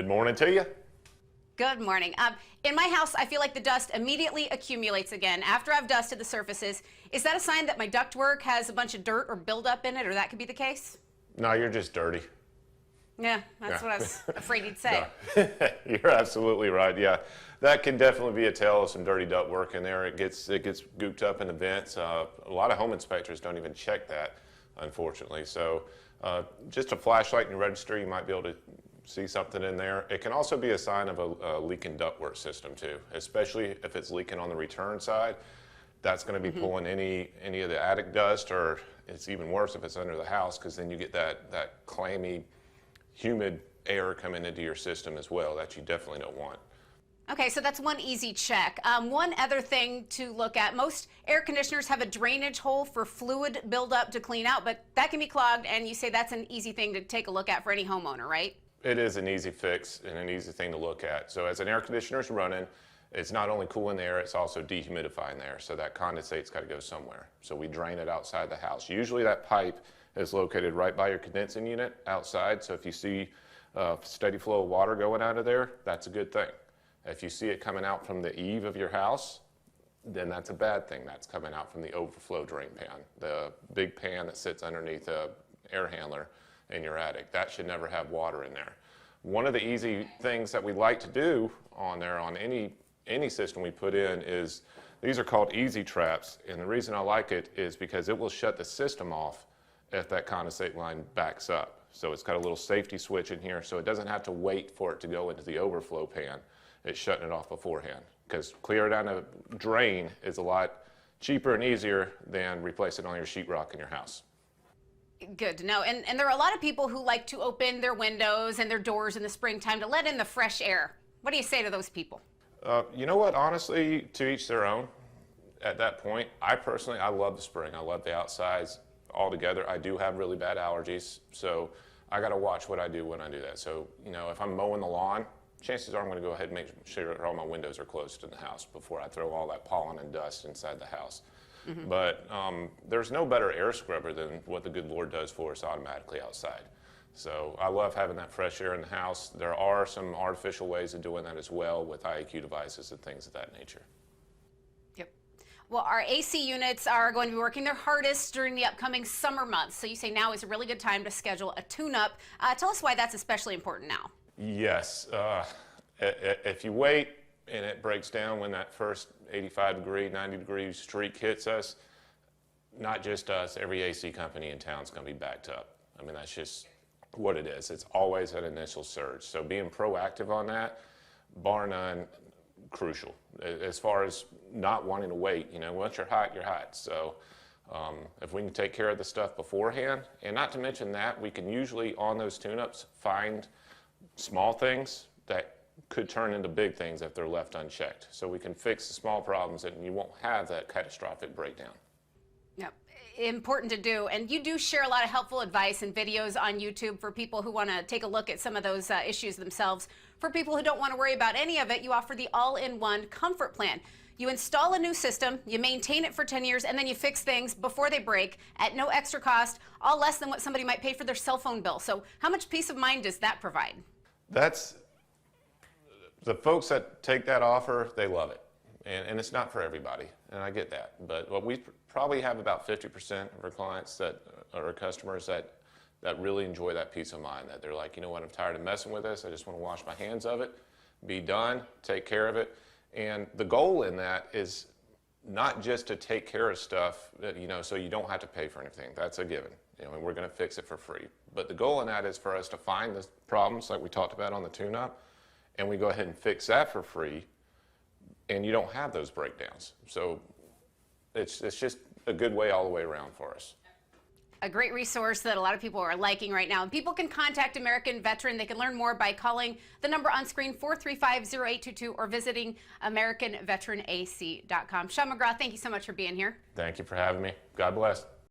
Good morning to you. Good morning. In my house, I feel like the dust immediately accumulates again after I've dusted the surfaces. Is that a sign that my ductwork has a bunch of dirt or buildup in it, or that could be the case? No, you're just dirty. Yeah, that's what I was afraid you'd say. No. You're absolutely right. Yeah, that can definitely be a tell of some dirty ductwork in there. It gets gooped up in the vents. A lot of home inspectors don't even check that, unfortunately. So just a flashlight in your register, you might be able to see something in there. It can also be a sign of a leaking ductwork system too, especially if it's leaking on the return side. That's going to be pulling any of the attic dust, or it's even worse if it's under the house, because then you get that clammy, humid air coming into your system as well that you definitely don't want. Okay, so that's one easy check. One other thing to look at, most air conditioners have a drainage hole for fluid buildup to clean out, but that can be clogged, and you say that's an easy thing to take a look at for any homeowner, right? It is an easy fix and an easy thing to look at. So as an air conditioner is running, it's not only cooling the air, it's also dehumidifying the air. So that condensate's got to go somewhere. So we drain it outside the house. Usually that pipe is located right by your condensing unit outside. So if you see a steady flow of water going out of there, that's a good thing. If you see it coming out from the eave of your house, then that's a bad thing. That's coming out from the overflow drain pan, the big pan that sits underneath a air handler in your attic. That should never have water in there. One of the easy things that we like to do on there on any system we put in is, these are called easy traps, and the reason I like it is because it will shut the system off if that condensate line backs up. So it's got a little safety switch in here, so it doesn't have to wait for it to go into the overflow pan. It's shutting it off beforehand, because clearing down a drain is a lot cheaper and easier than replacing all your sheetrock in your house. Good to know. And there are a lot of people who like to open their windows and their doors in the springtime to let in the fresh air. What do you say to those people? You know what, honestly, to each their own. At that point, I love the spring. I love the outsides altogether. I do have really bad allergies, so I got to watch what I do when I do that. So, you know, if I'm mowing the lawn, chances are I'm going to go ahead and make sure all my windows are closed in the house before I throw all that pollen and dust inside the house. But there's no better air scrubber than what the good Lord does for us automatically outside. So I love having that fresh air in the house. There are some artificial ways of doing that as well with IAQ devices and things of that nature. Yep. Well, our AC units are going to be working their hardest during the upcoming summer months. So you say now is a really good time to schedule a tune-up. Tell us why that's especially important now. Yes. If you wait and it breaks down when that first 85-degree, 90-degree streak hits us, not just us, every AC company in town is going to be backed up. I mean, that's just what it is. It's always an initial surge. So being proactive on that, bar none, crucial. As far as not wanting to wait, you know, once you're hot, you're hot. So if we can take care of the stuff beforehand, and not to mention that, we can usually on those tune-ups find small things that could turn into big things if they're left unchecked. So we can fix the small problems and you won't have that catastrophic breakdown. Yep. Important to do. And you do share a lot of helpful advice and videos on YouTube for people who want to take a look at some of those issues themselves. For people who don't want to worry about any of it, you offer the all-in-one comfort plan. You install a new system, you maintain it for 10 years, and then you fix things before they break at no extra cost, all less than what somebody might pay for their cell phone bill. So how much peace of mind does that provide? That's the folks that take that offer, they love it. And it's not for everybody, and I get that. But what we probably have about 50% of our clients that are our customers that really enjoy that peace of mind, that they're like, you know what, I'm tired of messing with this. I just want to wash my hands of it, be done, take care of it. And the goal in that is not just to take care of stuff that, you know, so you don't have to pay for anything. That's a given. You know, and we're going to fix it for free. But the goal in that is for us to find the problems like we talked about on the tune-up, and we go ahead and fix that for free, and you don't have those breakdowns. So it's just a good way all the way around for us. A great resource that a lot of people are liking right now. And people can contact American Veteran. They can learn more by calling the number on screen, 435-0822, or visiting AmericanVeteranAC.com. Sean McGraw, thank you so much for being here. Thank you for having me. God bless.